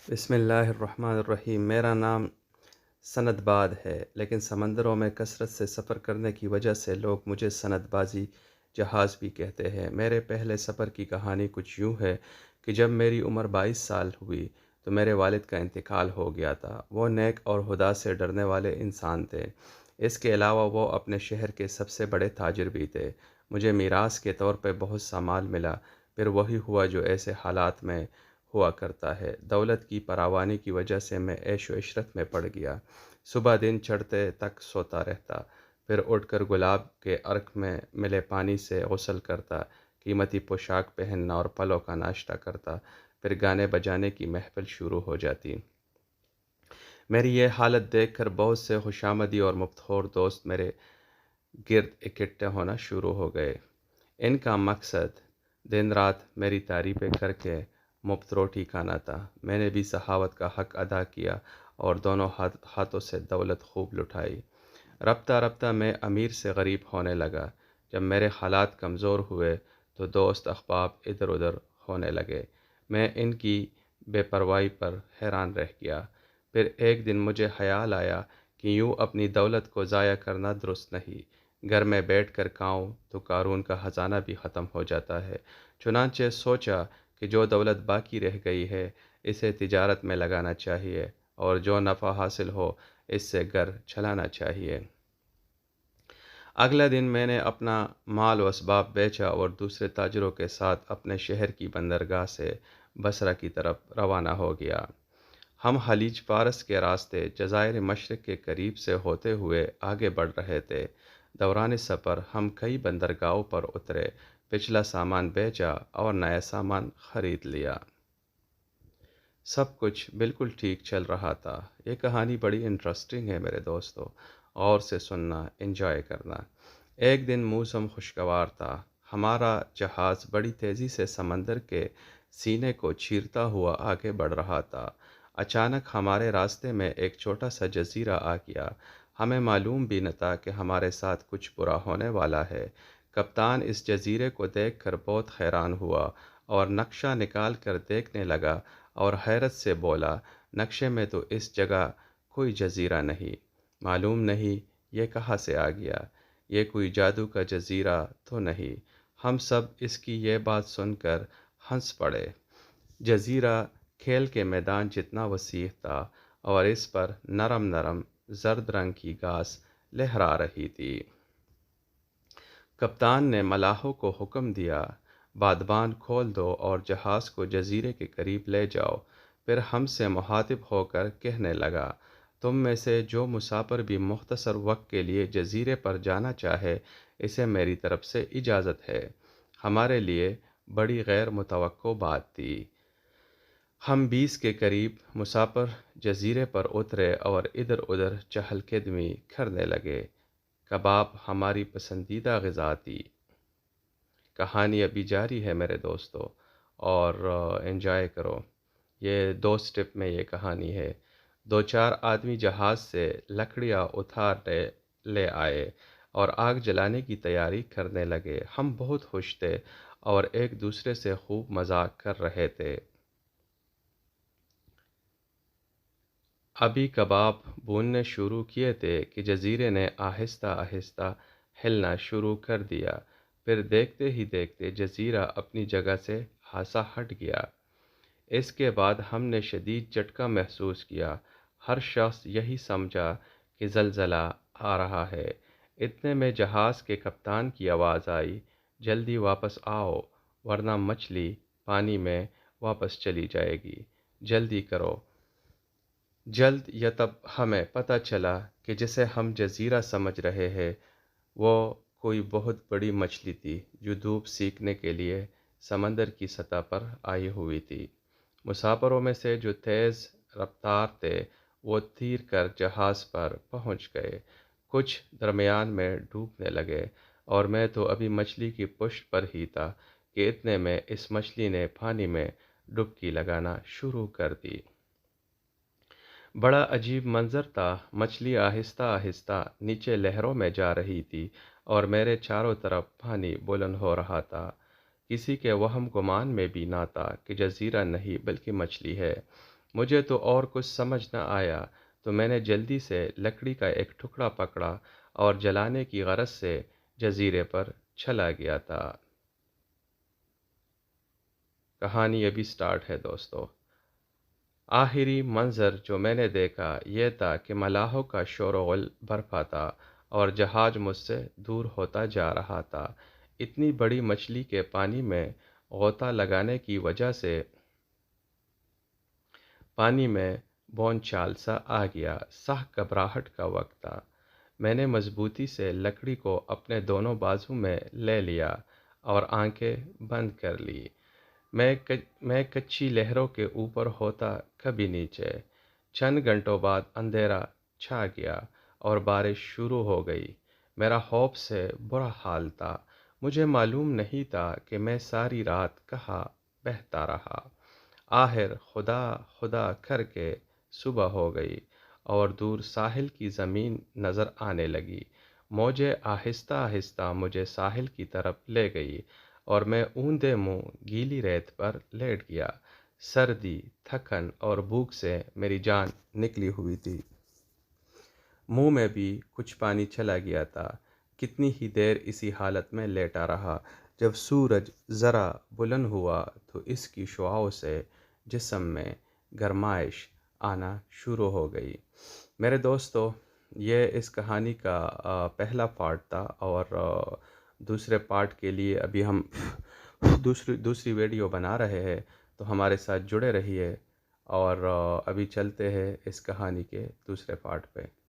بسم اللہ الرحمن الرحیم۔ میرا نام سند باد ہے، لیکن سمندروں میں کثرت سے سفر کرنے کی وجہ سے لوگ مجھے سند بازی جہاز بھی کہتے ہیں۔ میرے پہلے سفر کی کہانی کچھ یوں ہے کہ جب میری عمر 22 سال ہوئی تو میرے والد کا انتقال ہو گیا تھا۔ وہ نیک اور خدا سے ڈرنے والے انسان تھے۔ اس کے علاوہ وہ اپنے شہر کے سب سے بڑے تاجر بھی تھے۔ مجھے میراث کے طور پہ بہت سا مال ملا۔ پھر وہی ہوا جو ایسے حالات میں ہوا کرتا ہے۔ دولت کی فراوانی کی وجہ سے میں عیش و عشرت میں پڑ گیا۔ صبح دن چڑھتے تک سوتا رہتا، پھر اٹھ کر گلاب کے عرق میں ملے پانی سے غسل کرتا، قیمتی پوشاک پہننا اور پھلوں کا ناشتہ کرتا، پھر گانے بجانے کی محفل شروع ہو جاتی۔ میری یہ حالت دیکھ کر بہت سے خوشامدی اور مفتخور دوست میرے گرد اکٹھے ہونا شروع ہو گئے۔ ان کا مقصد دن رات میری تعریفیں کر کے مفت روٹی کھانا تھا۔ میں نے بھی سخاوت کا حق ادا کیا اور دونوں ہاتھوں سے دولت خوب لٹائی۔ رفتہ رفتہ میں امیر سے غریب ہونے لگا۔ جب میرے حالات کمزور ہوئے تو دوست احباب ادھر ادھر ہونے لگے۔ میں ان کی بے پرواہی پر حیران رہ گیا۔ پھر ایک دن مجھے خیال آیا کہ یوں اپنی دولت کو ضائع کرنا درست نہیں۔ گھر میں بیٹھ کر کھاؤں تو قارون کا خزانہ بھی ختم ہو جاتا ہے۔ چنانچہ سوچا کہ جو دولت باقی رہ گئی ہے اسے تجارت میں لگانا چاہیے اور جو نفع حاصل ہو اس سے گھر چلانا چاہیے۔ اگلا دن میں نے اپنا مال و اسباب بیچا اور دوسرے تاجروں کے ساتھ اپنے شہر کی بندرگاہ سے بصرہ کی طرف روانہ ہو گیا۔ ہم خلیج فارس کے راستے جزائر مشرق کے قریب سے ہوتے ہوئے آگے بڑھ رہے تھے۔ دوران سفر ہم کئی بندرگاہوں پر اترے، پچھلا سامان بیچا اور نیا سامان خرید لیا۔ سب کچھ بالکل ٹھیک چل رہا تھا۔ یہ کہانی بڑی انٹرسٹنگ ہے میرے دوستو، اور سے سننا، انجوائے کرنا۔ ایک دن موسم خوشگوار تھا۔ ہمارا جہاز بڑی تیزی سے سمندر کے سینے کو چیرتا ہوا آگے بڑھ رہا تھا۔ اچانک ہمارے راستے میں ایک چھوٹا سا جزیرہ آ گیا۔ ہمیں معلوم بھی نہ تھا کہ ہمارے ساتھ کچھ برا ہونے والا ہے۔ کپتان اس جزیرے کو دیکھ کر بہت حیران ہوا اور نقشہ نکال کر دیکھنے لگا اور حیرت سے بولا، نقشے میں تو اس جگہ کوئی جزیرہ نہیں، معلوم نہیں یہ کہاں سے آ گیا، یہ کوئی جادو کا جزیرہ تو نہیں۔ ہم سب اس کی یہ بات سن کر ہنس پڑے۔ جزیرہ کھیل کے میدان جتنا وسیع تھا اور اس پر نرم نرم زرد رنگ کی گھاس لہرا رہی تھی۔ کپتان نے ملاحوں کو حکم دیا، بادبان کھول دو اور جہاز کو جزیرے کے قریب لے جاؤ۔ پھر ہم سے مخاطب ہو کر کہنے لگا، تم میں سے جو مسافر بھی مختصر وقت کے لیے جزیرے پر جانا چاہے اسے میری طرف سے اجازت ہے۔ ہمارے لیے بڑی غیر متوقع بات تھی۔ ہم 20 کے قریب مسافر جزیرے پر اترے اور ادھر ادھر چہل قدمی کرنے لگے۔ کباب ہماری پسندیدہ غذا تھی۔ کہانی ابھی جاری ہے میرے دوستو، اور انجوائے کرو۔ یہ 2 سٹیپ میں یہ کہانی ہے۔ 2-4 آدمی جہاز سے لکڑیاں اتار لے آئے اور آگ جلانے کی تیاری کرنے لگے۔ ہم بہت خوش تھے اور ایک دوسرے سے خوب مذاق کر رہے تھے۔ ابھی کباب بھوننے شروع کیے تھے کہ جزیرے نے آہستہ آہستہ ہلنا شروع کر دیا۔ پھر دیکھتے ہی دیکھتے جزیرہ اپنی جگہ سے خاصا ہٹ گیا۔ اس کے بعد ہم نے شدید جھٹکا محسوس کیا۔ ہر شخص یہی سمجھا کہ زلزلہ آ رہا ہے۔ اتنے میں جہاز کے کپتان کی آواز آئی، جلدی واپس آؤ ورنہ مچھلی پانی میں واپس چلی جائے گی، جلدی کرو۔ جلد یا تب ہمیں پتہ چلا کہ جسے ہم جزیرہ سمجھ رہے ہیں وہ کوئی بہت بڑی مچھلی تھی جو دھوپ سینکنے کے لیے سمندر کی سطح پر آئی ہوئی تھی۔ مسافروں میں سے جو تیز رفتار تھے وہ تیر کر جہاز پر پہنچ گئے، کچھ درمیان میں ڈوبنے لگے، اور میں تو ابھی مچھلی کی پشت پر ہی تھا کہ اتنے میں اس مچھلی نے پانی میں ڈبکی لگانا شروع کر دی۔ بڑا عجیب منظر تھا۔ مچھلی آہستہ آہستہ نیچے لہروں میں جا رہی تھی اور میرے چاروں طرف پانی بلند ہو رہا تھا۔ کسی کے وہم گمان میں بھی نہ تھا کہ جزیرہ نہیں بلکہ مچھلی ہے۔ مجھے تو اور کچھ سمجھ نہ آیا تو میں نے جلدی سے لکڑی کا ایک ٹکڑا پکڑا اور جلانے کی غرض سے جزیرے پر چلا گیا تھا۔ کہانی ابھی سٹارٹ ہے دوستو۔ آخری منظر جو میں نے دیکھا یہ تھا کہ ملاحوں کا شور و غل برپا تھا اور جہاز مجھ سے دور ہوتا جا رہا تھا۔ اتنی بڑی مچھلی کے پانی میں غوطہ لگانے کی وجہ سے پانی میں بونچال سا آ گیا۔ سخت گھبراہٹ کا وقت تھا۔ میں نے مضبوطی سے لکڑی کو اپنے دونوں بازو میں لے لیا اور آنکھیں بند کر لی۔ میں کچی لہروں کے اوپر ہوتا کبھی نیچے۔ چند گھنٹوں بعد اندھیرا چھا گیا اور بارش شروع ہو گئی۔ میرا خوف سے برا حال تھا۔ مجھے معلوم نہیں تھا کہ میں ساری رات کہاں بہتا رہا۔ آخر خدا خدا کر کے صبح ہو گئی اور دور ساحل کی زمین نظر آنے لگی۔ موجیں آہستہ آہستہ مجھے ساحل کی طرف لے گئی اور میں اوندے منہ گیلی ریت پر لیٹ گیا۔ سردی، تھکن اور بھوک سے میری جان نکلی ہوئی تھی۔ منہ میں بھی کچھ پانی چلا گیا تھا۔ کتنی ہی دیر اسی حالت میں لیٹا رہا۔ جب سورج ذرا بلند ہوا تو اس کی شعاعوں سے جسم میں گرمائش آنا شروع ہو گئی۔ میرے دوستو، یہ اس کہانی کا پہلا پارٹ تھا اور دوسرے پارٹ کے لیے ابھی ہم دوسری ویڈیو بنا رہے ہیں، تو ہمارے ساتھ جڑے رہیے اور ابھی چلتے ہیں اس کہانی کے دوسرے پارٹ پہ۔